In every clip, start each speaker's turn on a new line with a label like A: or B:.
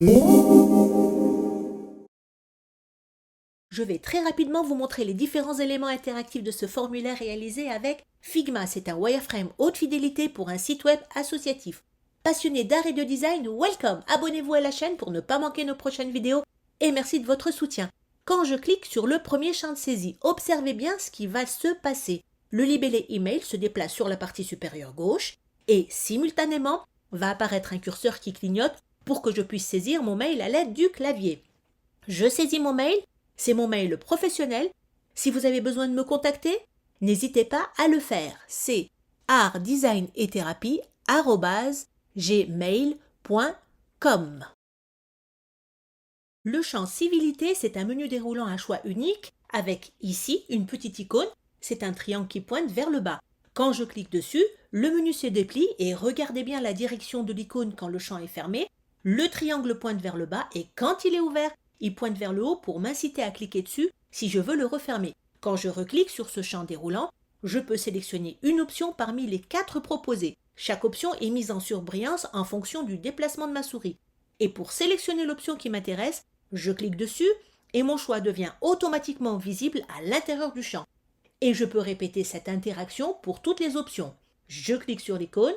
A: Je vais très rapidement vous montrer les différents éléments interactifs de ce formulaire réalisé avec Figma. C'est un wireframe haute fidélité pour un site web associatif. Passionné d'art et de design, welcome! Abonnez-vous à la chaîne pour ne pas manquer nos prochaines vidéos et merci de votre soutien. Quand je clique sur le premier champ de saisie, observez bien ce qui va se passer. Le libellé email se déplace sur la partie supérieure gauche et simultanément va apparaître un curseur qui clignote pour que je puisse saisir mon mail à l'aide du clavier. Je saisis mon mail. C'est mon mail professionnel. Si vous avez besoin de me contacter, n'hésitez pas à le faire. C'est artdesignettherapie@gmail.com. Le champ civilité, c'est un menu déroulant à choix unique avec ici une petite icône. C'est un triangle qui pointe vers le bas. Quand je clique dessus, le menu se déplie et regardez bien la direction de l'icône quand le champ est fermé. Le triangle pointe vers le bas et quand il est ouvert, il pointe vers le haut pour m'inciter à cliquer dessus si je veux le refermer. Quand je reclique sur ce champ déroulant, je peux sélectionner une option parmi les 4 proposées. Chaque option est mise en surbrillance en fonction du déplacement de ma souris. Et pour sélectionner l'option qui m'intéresse, je clique dessus et mon choix devient automatiquement visible à l'intérieur du champ. Et je peux répéter cette interaction pour toutes les options. Je clique sur l'icône,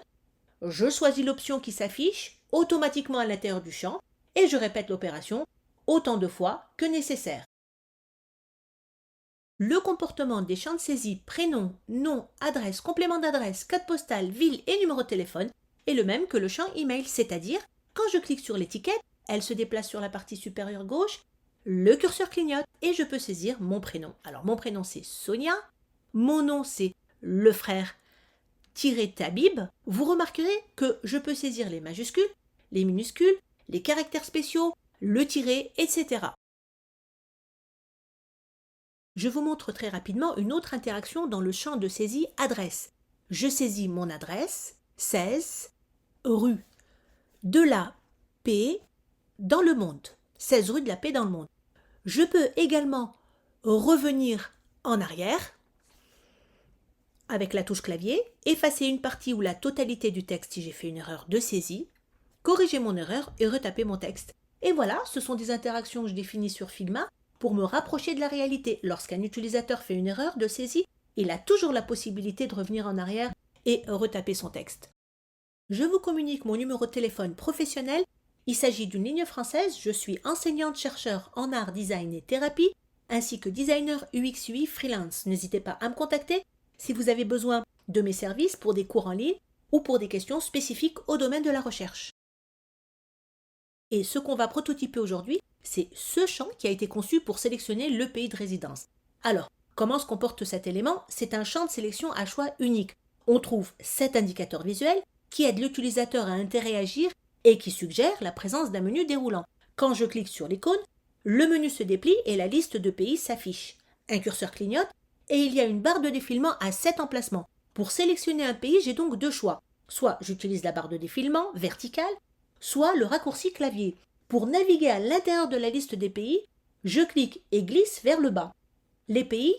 A: je choisis l'option qui s'affiche automatiquement à l'intérieur du champ et je répète l'opération autant de fois que nécessaire. Le comportement des champs de saisie prénom, nom, adresse, complément d'adresse, code postal, ville et numéro de téléphone est le même que le champ email, c'est-à-dire quand je clique sur l'étiquette, elle se déplace sur la partie supérieure gauche, le curseur clignote et je peux saisir mon prénom. Alors mon prénom c'est Sonia, mon nom c'est le frère Tabib. Vous remarquerez que je peux saisir les majuscules, les minuscules, les caractères spéciaux, le tiret, etc. Je vous montre très rapidement une autre interaction dans le champ de saisie adresse. Je saisis mon adresse, 16 rue de la Paix dans le monde. 16 rue de la Paix dans le monde. Je peux également revenir en arrière avec la touche clavier, effacer une partie ou la totalité du texte si j'ai fait une erreur de saisie, corriger mon erreur et retaper mon texte. Et voilà, ce sont des interactions que je définis sur Figma pour me rapprocher de la réalité. Lorsqu'un utilisateur fait une erreur de saisie, il a toujours la possibilité de revenir en arrière et retaper son texte. Je vous communique mon numéro de téléphone professionnel. Il s'agit d'une ligne française. Je suis enseignante-chercheur en art, design et thérapie, ainsi que designer UX UI freelance. N'hésitez pas à me contacter si vous avez besoin de mes services pour des cours en ligne ou pour des questions spécifiques au domaine de la recherche. Et ce qu'on va prototyper aujourd'hui, c'est ce champ qui a été conçu pour sélectionner le pays de résidence. Alors, comment se comporte cet élément? C'est un champ de sélection à choix unique. On trouve 7 indicateurs visuels qui aident l'utilisateur à interagir et qui suggèrent la présence d'un menu déroulant. Quand je clique sur l'icône, le menu se déplie et la liste de pays s'affiche. Un curseur clignote et il y a une barre de défilement à 7 emplacements. Pour sélectionner un pays, j'ai donc 2 choix. Soit j'utilise la barre de défilement verticale, soit le raccourci clavier. Pour naviguer à l'intérieur de la liste des pays, je clique et glisse vers le bas. Les pays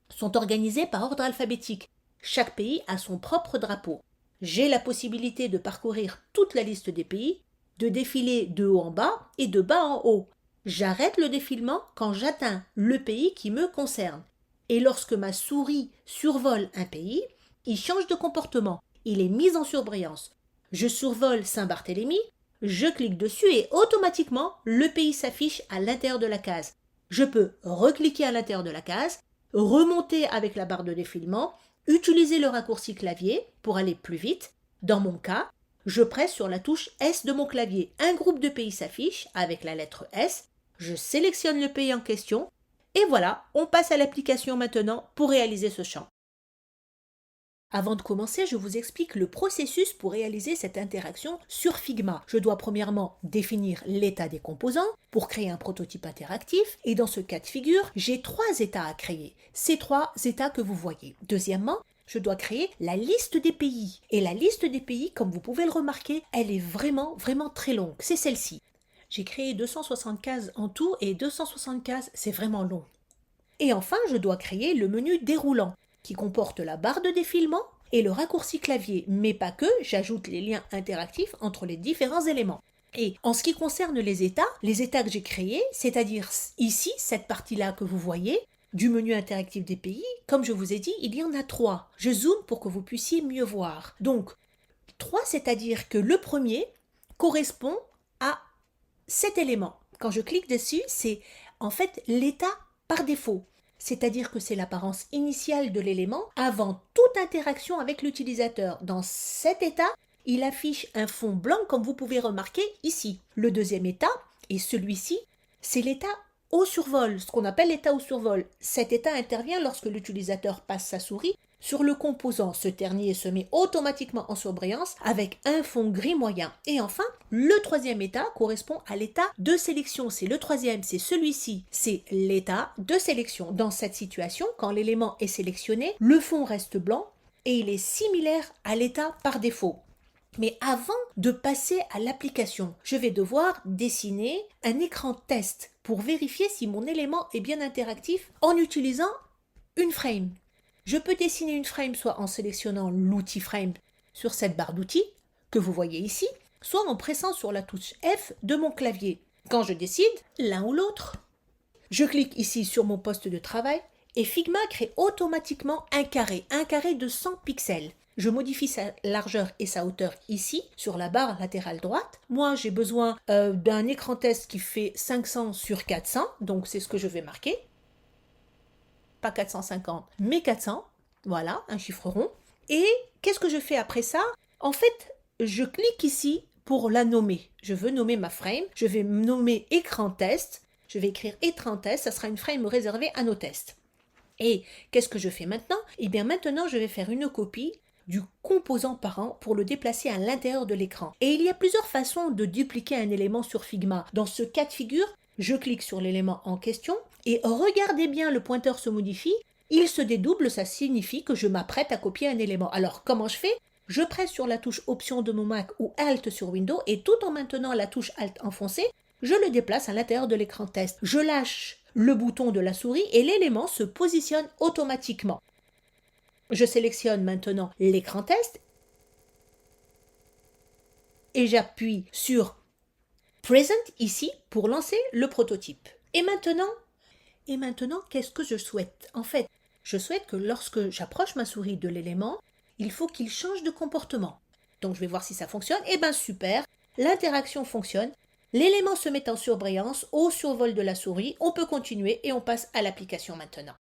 A: sont organisés par ordre alphabétique. Chaque pays a son propre drapeau. J'ai la possibilité de parcourir toute la liste des pays, de défiler de haut en bas et de bas en haut. J'arrête le défilement quand j'atteins le pays qui me concerne. Et lorsque ma souris survole un pays, il change de comportement. Il est mis en surbrillance. Je survole Saint-Barthélemy, je clique dessus et automatiquement, le pays s'affiche à l'intérieur de la case. Je peux recliquer à l'intérieur de la case, remonter avec la barre de défilement, utiliser le raccourci clavier pour aller plus vite. Dans mon cas, je presse sur la touche S de mon clavier. Un groupe de pays s'affiche avec la lettre S. Je sélectionne le pays en question. Et voilà, on passe à l'application maintenant pour réaliser ce champ. Avant de commencer, je vous explique le processus pour réaliser cette interaction sur Figma. Je dois premièrement définir l'état des composants pour créer un prototype interactif et dans ce cas de figure, j'ai 3 états à créer. Ces 3 états que vous voyez. Deuxièmement, je dois créer la liste des pays. Et la liste des pays, comme vous pouvez le remarquer, elle est vraiment très longue. C'est celle-ci. J'ai créé 260 cases en tout et 260 cases, c'est vraiment long. Et enfin, je dois créer le menu déroulant qui comporte la barre de défilement et le raccourci clavier, mais pas que, j'ajoute les liens interactifs entre les différents éléments. Et en ce qui concerne les états que j'ai créés, c'est-à-dire ici, cette partie-là que vous voyez, du menu interactif des pays, comme je vous ai dit, il y en a 3. Je zoome pour que vous puissiez mieux voir. Donc, 3, c'est-à-dire que le premier correspond à cet élément. Quand je clique dessus, c'est en fait l'état par défaut. C'est-à-dire que c'est l'apparence initiale de l'élément avant toute interaction avec l'utilisateur. Dans cet état, il affiche un fond blanc comme vous pouvez remarquer ici. Le deuxième état, et celui-ci, c'est l'état au survol, ce qu'on appelle l'état au survol. Cet état intervient lorsque l'utilisateur passe sa souris sur le composant. Ce dernier se met automatiquement en surbrillance avec un fond gris moyen. Et enfin, le troisième état correspond à l'état de sélection. C'est le troisième, c'est celui-ci. C'est l'état de sélection. Dans cette situation, quand l'élément est sélectionné, le fond reste blanc et il est similaire à l'état par défaut. Mais avant de passer à l'application, je vais devoir dessiner un écran test pour vérifier si mon élément est bien interactif en utilisant une frame. Je peux dessiner une frame soit en sélectionnant l'outil frame sur cette barre d'outils que vous voyez ici, soit en pressant sur la touche F de mon clavier. Quand je décide, l'un ou l'autre. Je clique ici sur mon poste de travail et Figma crée automatiquement un carré de 100 pixels. Je modifie sa largeur et sa hauteur ici, sur la barre latérale droite. Moi, j'ai besoin d'un écran test qui fait 500 sur 400, donc c'est ce que je vais marquer. Pas 450, mais 400. Voilà, un chiffre rond. Et qu'est-ce que je fais après ça? En fait, je clique ici pour la nommer. Je veux nommer ma frame. Je vais nommer écran test. Je vais écrire écran test. Ça sera une frame réservée à nos tests. Et qu'est-ce que je fais maintenant? Eh bien maintenant, je vais faire une copie du composant parent pour le déplacer à l'intérieur de l'écran. Et il y a plusieurs façons de dupliquer un élément sur Figma. Dans ce cas de figure, je clique sur l'élément en question et regardez bien, le pointeur se modifie, il se dédouble, ça signifie que je m'apprête à copier un élément. Alors comment je fais? Je presse sur la touche Option de mon Mac ou Alt sur Windows et tout en maintenant la touche Alt enfoncée, je le déplace à l'intérieur de l'écran test. Je lâche le bouton de la souris et l'élément se positionne automatiquement. Je sélectionne maintenant l'écran test et j'appuie sur Present ici pour lancer le prototype. Et maintenant, qu'est-ce que je souhaite? En fait, je souhaite que lorsque j'approche ma souris de l'élément, il faut qu'il change de comportement. Donc je vais voir si ça fonctionne. Eh bien super, l'interaction fonctionne. L'élément se met en surbrillance au survol de la souris. On peut continuer et on passe à l'application maintenant.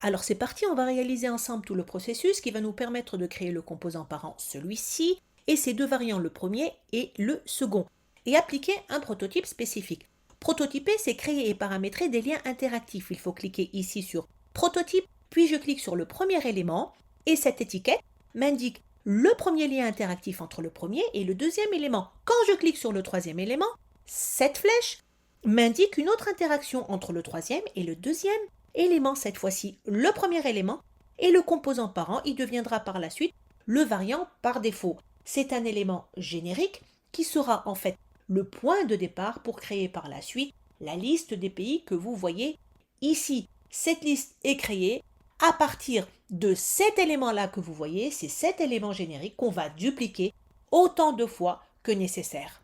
A: Alors c'est parti, on va réaliser ensemble tout le processus qui va nous permettre de créer le composant parent, celui-ci, et ses deux variants, le premier et le second, et appliquer un prototype spécifique. Prototyper, c'est créer et paramétrer des liens interactifs. Il faut cliquer ici sur Prototype, puis je clique sur le premier élément, et cette étiquette m'indique le premier lien interactif entre le premier et le deuxième élément. Quand je clique sur le troisième élément, cette flèche m'indique une autre interaction entre le troisième et le deuxième élément, cette fois-ci le premier élément, et le composant parent, il deviendra par la suite le variant par défaut. C'est un élément générique qui sera en fait le point de départ pour créer par la suite la liste des pays que vous voyez ici. Cette liste est créée à partir de cet élément-là que vous voyez, c'est cet élément générique qu'on va dupliquer autant de fois que nécessaire.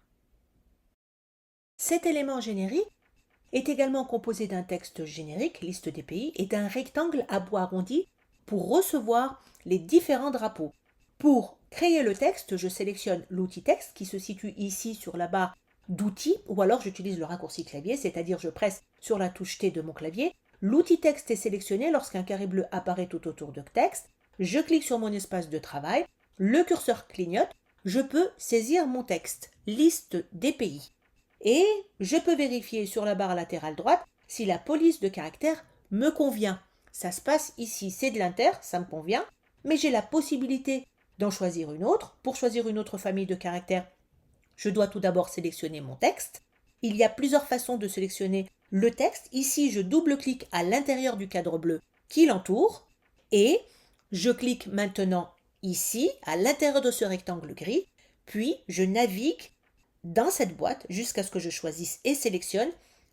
A: Cet élément générique est également composé d'un texte générique, liste des pays, et d'un rectangle à bout arrondi pour recevoir les différents drapeaux. Pour créer le texte, je sélectionne l'outil texte qui se situe ici sur la barre d'outils, ou alors j'utilise le raccourci clavier, c'est-à-dire je presse sur la touche T de mon clavier. L'outil texte est sélectionné lorsqu'un carré bleu apparaît tout autour de texte. Je clique sur mon espace de travail, le curseur clignote, je peux saisir mon texte, liste des pays. Et je peux vérifier sur la barre latérale droite si la police de caractère me convient. Ça se passe ici, c'est de l'inter, ça me convient, mais j'ai la possibilité d'en choisir une autre. Pour choisir une autre famille de caractères, je dois tout d'abord sélectionner mon texte. Il y a plusieurs façons de sélectionner le texte. Ici, je double-clique à l'intérieur du cadre bleu qui l'entoure et je clique maintenant ici, à l'intérieur de ce rectangle gris, puis je navigue dans cette boîte jusqu'à ce que je choisisse et sélectionne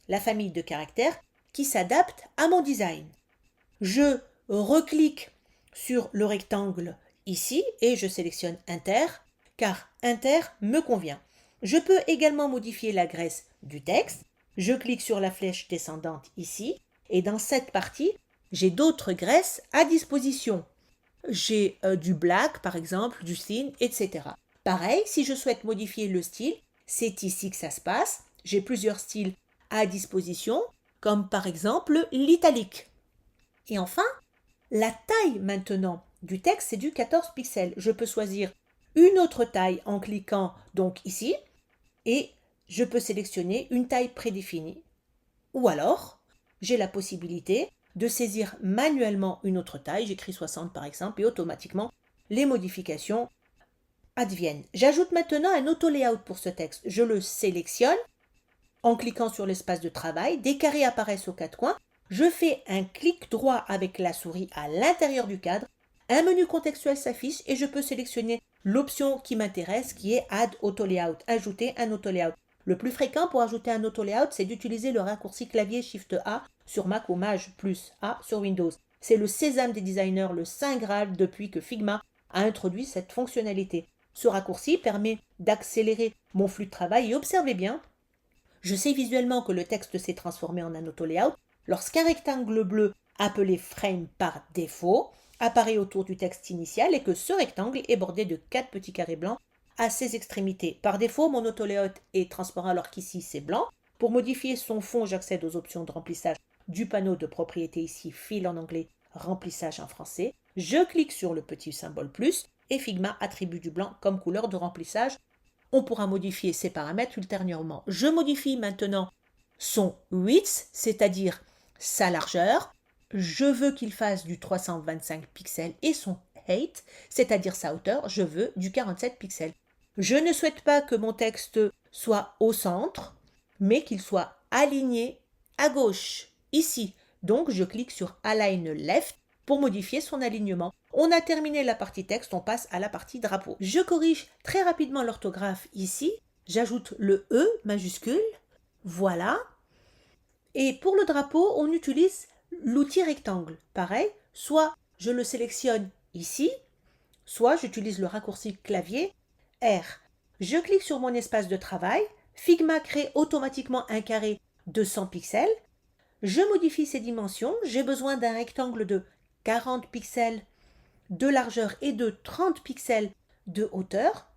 A: la famille de caractères qui s'adapte à mon design. Je reclique sur le rectangle ici et je sélectionne Inter car inter me convient. Je peux également modifier la graisse du texte. Je clique sur la flèche descendante ici et dans cette partie, j'ai d'autres graisses à disposition. J'ai du black par exemple, du thin, etc. Pareil, si je souhaite modifier le style, c'est ici que ça se passe. J'ai plusieurs styles à disposition, comme par exemple l'italique. Et enfin, la taille maintenant du texte, c'est du 14 pixels. Je peux choisir une autre taille en cliquant donc ici et je peux sélectionner une taille prédéfinie. Ou alors, j'ai la possibilité de saisir manuellement une autre taille, j'écris 60 par exemple, et automatiquement, les modifications adviennent. J'ajoute maintenant un auto-layout pour ce texte. Je le sélectionne en cliquant sur l'espace de travail, des carrés apparaissent aux quatre coins, je fais un clic droit avec la souris à l'intérieur du cadre, un menu contextuel s'affiche et je peux sélectionner l'option qui m'intéresse qui est Add Auto Layout, ajouter un auto layout. Le plus fréquent pour ajouter un auto layout, c'est d'utiliser le raccourci clavier Shift A sur Mac ou Maj plus A sur Windows. C'est le sésame des designers, le saint graal depuis que Figma a introduit cette fonctionnalité. Ce raccourci permet d'accélérer mon flux de travail et observez bien, je sais visuellement que le texte s'est transformé en un auto-layout lorsqu'un rectangle bleu appelé frame par défaut apparaît autour du texte initial et que ce rectangle est bordé de 4 petits carrés blancs à ses extrémités. Par défaut, mon auto-layout est transparent alors qu'ici c'est blanc. Pour modifier son fond, j'accède aux options de remplissage du panneau de propriété ici, fil en anglais, remplissage en français. Je clique sur le petit symbole plus et Figma attribue du blanc comme couleur de remplissage. On pourra modifier ces paramètres ultérieurement. Je modifie maintenant son width, c'est-à-dire sa largeur. Je veux qu'il fasse du 325 pixels et son height, c'est-à-dire sa hauteur, je veux du 47 pixels. Je ne souhaite pas que mon texte soit au centre, mais qu'il soit aligné à gauche, ici. Donc, je clique sur Align Left pour modifier son alignement. On a terminé la partie texte, on passe à la partie drapeau. Je corrige très rapidement l'orthographe ici. J'ajoute le E majuscule. Voilà. Et pour le drapeau, on utilise l'outil rectangle. Pareil, soit je le sélectionne ici, soit j'utilise le raccourci clavier R. Je clique sur mon espace de travail. Figma crée automatiquement un carré de 100 pixels. Je modifie ses dimensions. J'ai besoin d'un rectangle de 40 pixels de largeur et de 30 pixels de hauteur.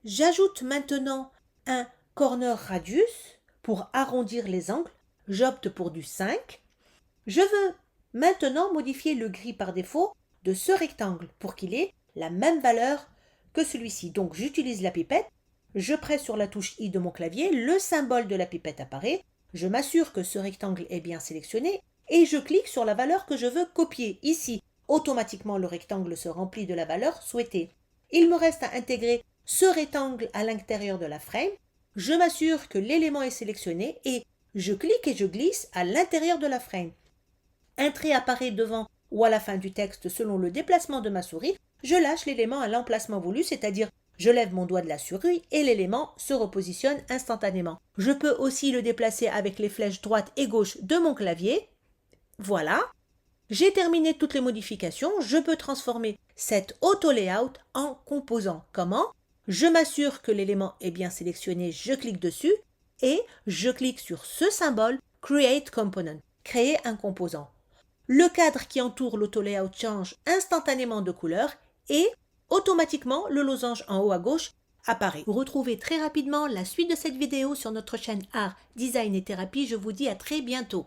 A: J'ajoute maintenant un corner radius pour arrondir les angles. J'opte pour du 5. Je veux maintenant modifier le gris par défaut de ce rectangle pour qu'il ait la même valeur que celui-ci. Donc j'utilise la pipette, je presse sur la touche I de mon clavier, le symbole de la pipette apparaît, je m'assure que ce rectangle est bien sélectionné et je clique sur la valeur que je veux copier. Ici, automatiquement le rectangle se remplit de la valeur souhaitée. Il me reste à intégrer ce rectangle à l'intérieur de la frame. Je m'assure que l'élément est sélectionné et je clique et je glisse à l'intérieur de la frame. Un trait apparaît devant ou à la fin du texte selon le déplacement de ma souris. Je lâche l'élément à l'emplacement voulu, c'est-à-dire je lève mon doigt de la souris et l'élément se repositionne instantanément. Je peux aussi le déplacer avec les flèches droite et gauche de mon clavier. Voilà. J'ai terminé toutes les modifications. Je peux transformer cet auto-layout en composant. Comment? Je m'assure que l'élément est bien sélectionné, je clique dessus et je clique sur ce symbole Create Component, créer un composant. Le cadre qui entoure l'auto-layout change instantanément de couleur et automatiquement le losange en haut à gauche apparaît. Vous retrouvez très rapidement la suite de cette vidéo sur notre chaîne Art, Design et Thérapie. Je vous dis à très bientôt.